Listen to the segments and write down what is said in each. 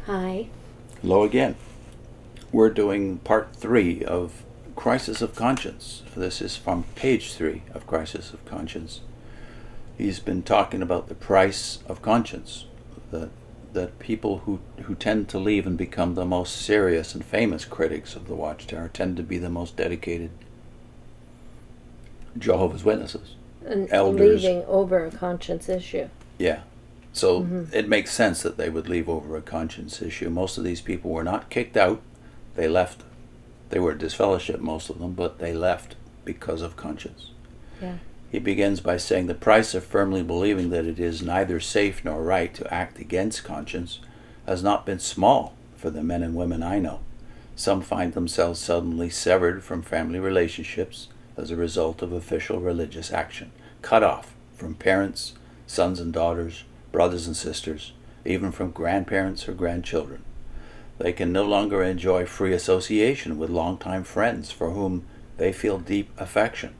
Hi. Hello again. We're doing part 3 of Crisis of Conscience. This is from page 3 of Crisis of Conscience. He's been talking about the price of conscience, that people who tend to leave and become the most serious and famous critics of the Watchtower tend to be the most dedicated Jehovah's Witnesses. And Elders. leaving over a conscience issue. Yeah. So it makes sense that they would leave over a conscience issue. Most of these people were not kicked out. They left. They were disfellowshipped, most of them, but they left because of conscience. Yeah. He begins by saying the price of firmly believing that it is neither safe nor right to act against conscience has not been small for the men and women I know. Some find themselves suddenly severed from family relationships as a result of official religious action, cut off from parents, sons and daughters, brothers and sisters, even from grandparents or grandchildren. They can no longer enjoy free association with longtime friends for whom they feel deep affection.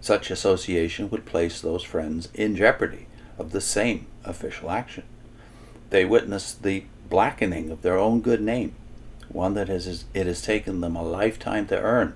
Such association would place those friends in jeopardy of the same official action. They witness the blackening of their own good name, one that it has taken them a lifetime to earn,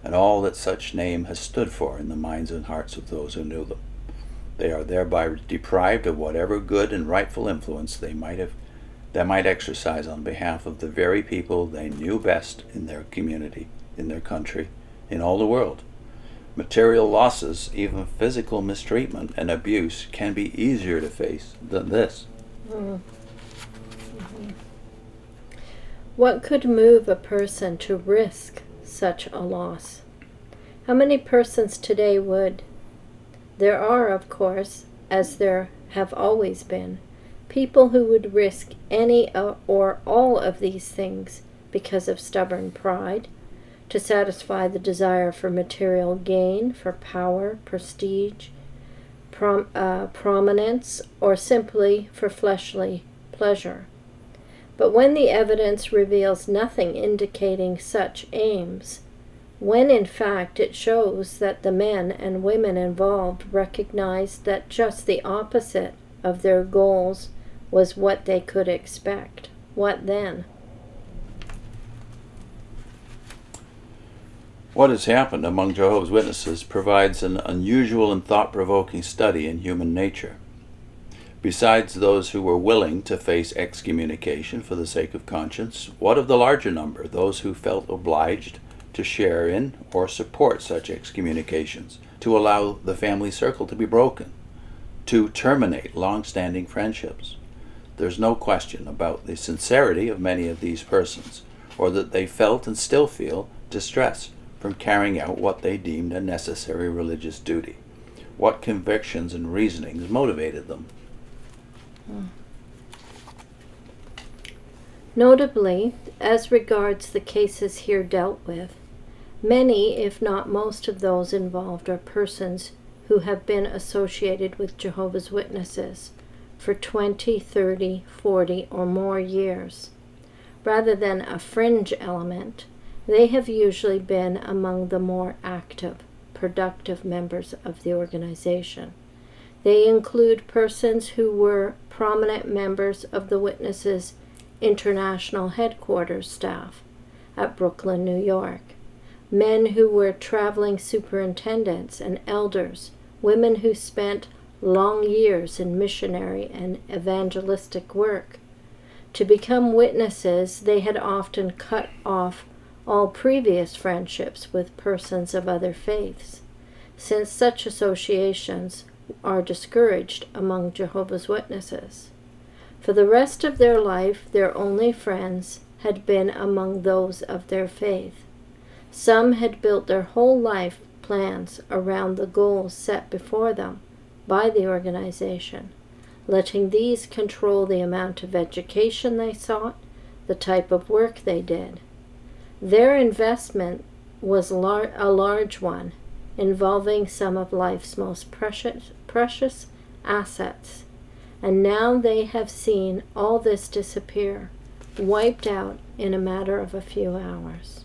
and all that such name has stood for in the minds and hearts of those who knew them. They are thereby deprived of whatever good and rightful influence they might exercise on behalf of the very people they knew best in their community, in their country, in all the world. Material losses, even physical mistreatment and abuse, can be easier to face than this. What could move a person to risk such a loss? How many persons today would? There are, of course, as there have always been, people who would risk any or all of these things because of stubborn pride, to satisfy the desire for material gain, for power, prestige, prominence, or simply for fleshly pleasure. But when the evidence reveals nothing indicating such aims, when in fact it shows that the men and women involved recognized that just the opposite of their goals was what they could expect, what then? What has happened among Jehovah's Witnesses provides an unusual and thought-provoking study in human nature. Besides those who were willing to face excommunication for the sake of conscience, what of the larger number, those who felt obliged to share in or support such excommunications, to allow the family circle to be broken, to terminate long-standing friendships? There's no question about the sincerity of many of these persons, or that they felt and still feel distress from carrying out what they deemed a necessary religious duty. What convictions and reasonings motivated them? Notably, as regards the cases here dealt with, many, if not most of those involved are persons who have been associated with Jehovah's Witnesses for 20, 30, 40, or more years. Rather than a fringe element, they have usually been among the more active, productive members of the organization. They include persons who were prominent members of the Witnesses' international headquarters staff at Brooklyn, New York, men who were traveling superintendents and elders, women who spent long years in missionary and evangelistic work. To become witnesses, they had often cut off all previous friendships with persons of other faiths, since such associations are discouraged among Jehovah's Witnesses. For the rest of their life, their only friends had been among those of their faith. Some had built their whole life plans around the goals set before them by the organization, letting these control the amount of education they sought, the type of work they did. Their investment was a large one, involving some of life's most precious assets, and now they have seen all this disappear, wiped out in a matter of a few hours.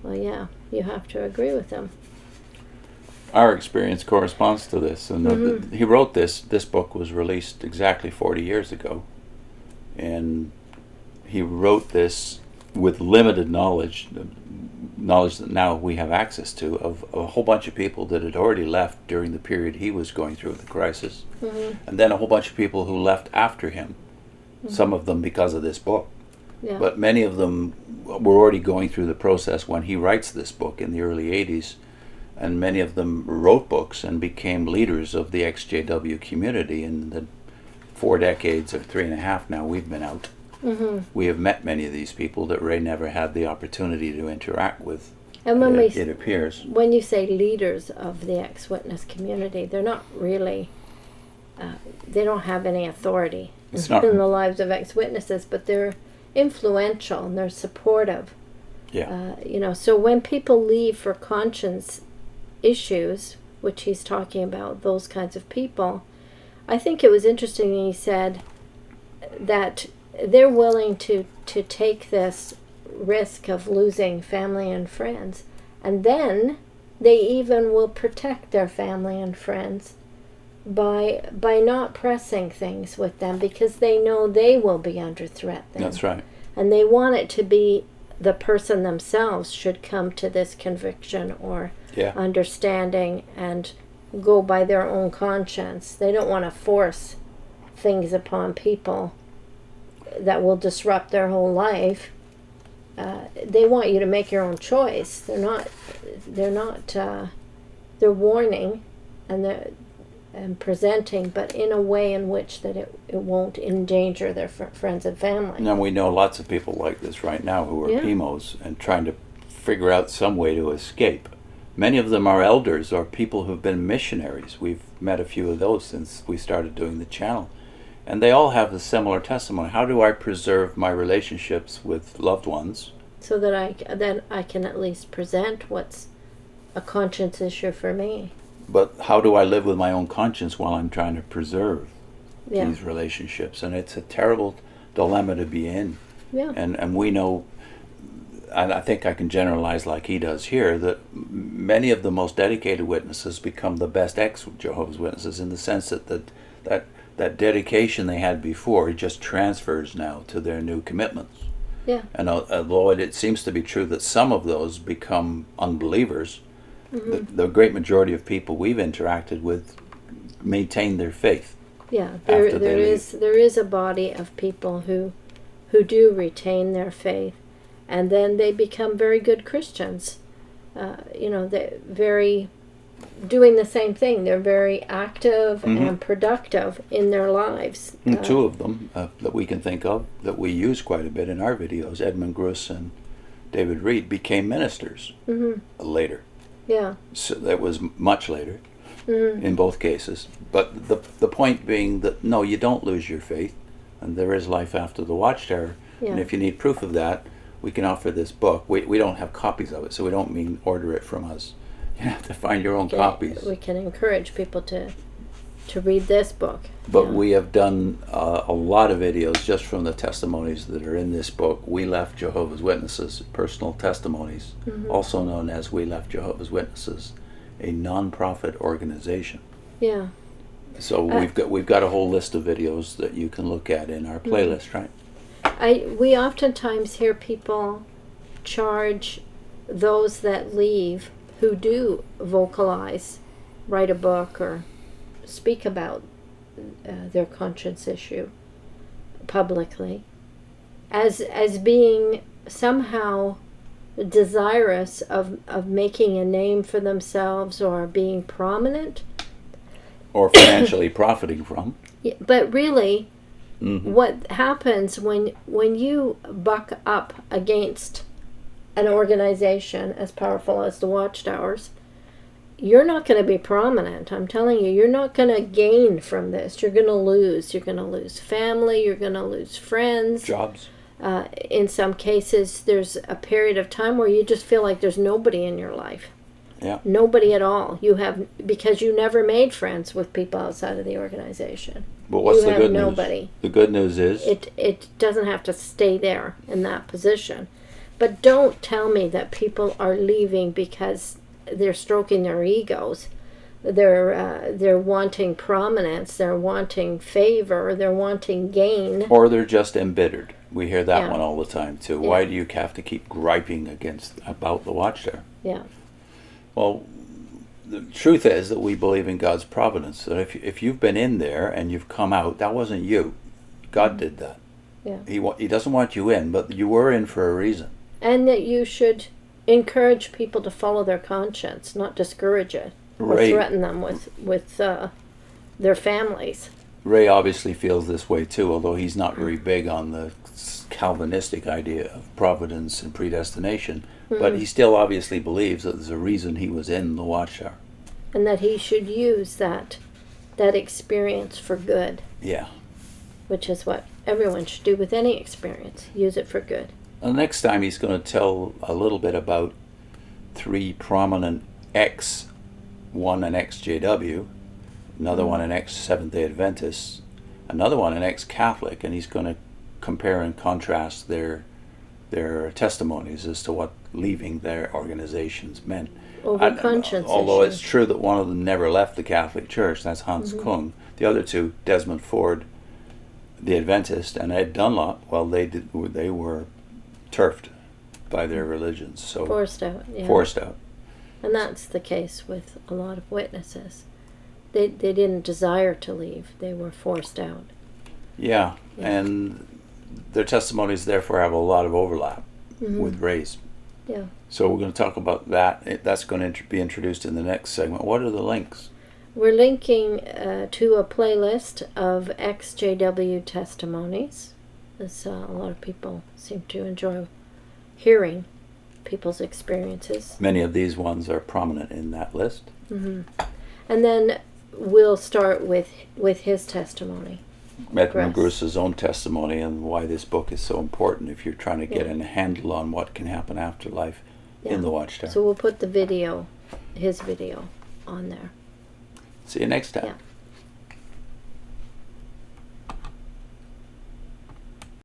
Well, yeah, you have to agree with them. Our experience corresponds to this, and he wrote this. This book was released exactly 40 years ago, and he wrote this with limited knowledge that now we have access to, of a whole bunch of people that had already left during the period he was going through the crisis, and then a whole bunch of people who left after him, some of them because of this book. Yeah. But many of them were already going through the process when he writes this book in the early 80s, and many of them wrote books and became leaders of the exJW community in the 4 decades, or 3.5 now we've been out. We have met many of these people that Ray never had the opportunity to interact with, And when it appears. when you say leaders of the ex-witness community, they're not really, they don't have any authority It's not- in the lives of ex-witnesses, but they're influential and they're supportive. Yeah. So when people leave for conscience issues, which he's talking about, those kinds of people, I think it was interesting he said that they're willing to take this risk of losing family and friends, and then they even will protect their family and friends by not pressing things with them, because they know they will be under threat then. That's right. And they want it to be the person themselves should come to this conviction or understanding and go by their own conscience. They don't want to force things upon people that will disrupt their whole life. They want you to make your own choice. They're warning and presenting, but in a way in which that it won't endanger their friends and family. And we know lots of people like this right now who are PMOs and trying to figure out some way to escape. Many of them are elders or people who've been missionaries. We've met a few of those since we started doing the channel. And they all have a similar testimony. How do I preserve my relationships with loved ones? So that I can at least present what's a conscience issue for me. But how do I live with my own conscience while I'm trying to preserve these relationships? And it's a terrible dilemma to be in. Yeah. And we know, and I think I can generalize like he does here, that many of the most dedicated witnesses become the best ex-Jehovah's Witnesses, in the sense that dedication they had before, it just transfers now to their new commitments. Yeah. And although it seems to be true that some of those become unbelievers, the great majority of people we've interacted with maintain their faith. Yeah, there is a body of people who do retain their faith, and then they become very good Christians. They're very doing the same thing. They're very active and productive in their lives. And two of them that we can think of that we use quite a bit in our videos, Edmund Gruss and David Reed, became ministers later. Yeah. So that was much later in both cases. But the point being that, no, you don't lose your faith, and there is life after the Watchtower. Yeah. And if you need proof of that, we can offer this book. We don't have copies of it, so we don't mean order it from us. You have to find your own copies. We can encourage people to read this book. But we have done a lot of videos just from the testimonies that are in this book. We Left Jehovah's Witnesses, personal testimonies, also known as We Left Jehovah's Witnesses, a non-profit organization. Yeah. So we've got a whole list of videos that you can look at in our playlist, right? We oftentimes hear people charge those that leave who do vocalize, write a book, or speak about their conscience issue publicly as being somehow desirous of making a name for themselves or being prominent or financially profiting from. But really what happens when you buck up against an organization as powerful as the Watchtowers, you're not going to be prominent. I'm telling you, you're not going to gain from this. You're going to lose. You're going to lose family. You're going to lose friends. Jobs. In some cases, there's a period of time where you just feel like there's nobody in your life. Yeah. Nobody at all. Because you never made friends with people outside of the organization. But what's the good nobody. news? The good news is it doesn't have to stay there in that position. But don't tell me that people are leaving because they're stroking their egos. they're wanting prominence, they're wanting favor, they're wanting gain. Or they're just embittered. We hear that Yeah. one all the time too. Yeah. Why do you have to keep griping about the Watchtower? Yeah. Well, the truth is that we believe in God's providence. That if you've been in there and you've come out, that wasn't you. God did that. Yeah. He doesn't want you in, but you were in for a reason. And that you should encourage people to follow their conscience, not discourage it or Right. threaten them with their families. Ray obviously feels this way too, although he's not very big on the Calvinistic idea of providence and predestination. But he still obviously believes that there's a reason he was in the Watchtower. And that he should use that experience for good, Yeah. which is what everyone should do with any experience. Use it for good. The next time he's going to tell a little bit about 3 prominent one an exJW, another one an ex-Seventh-day Adventist, another one an ex-Catholic, and he's going to compare and contrast their testimonies as to what leaving their organizations meant. Over conscience Although issues. it's true that one of them never left the Catholic Church, that's Hans Kung. The other two, Desmond Ford, the Adventist, and Ed Dunlop, well, they were turfed by their religions, so Forced out. Yeah. forced out. And that's the case with a lot of witnesses. They didn't desire to leave. They were forced out. Yeah, Yeah. and their testimonies therefore have a lot of overlap with Ray's. Yeah. So we're going to talk about that. That's going to be introduced in the next segment. What are the links? We're linking to a playlist of exJW testimonies. As a lot of people seem to enjoy hearing people's experiences. Many of these ones are prominent in that list. And then we'll start with his testimony. Edmund Gross. Gruss's own testimony and why this book is so important if you're trying to get Yeah. a handle on what can happen after life Yeah. in the Watchtower. So we'll put his video on there. See you next time. Yeah.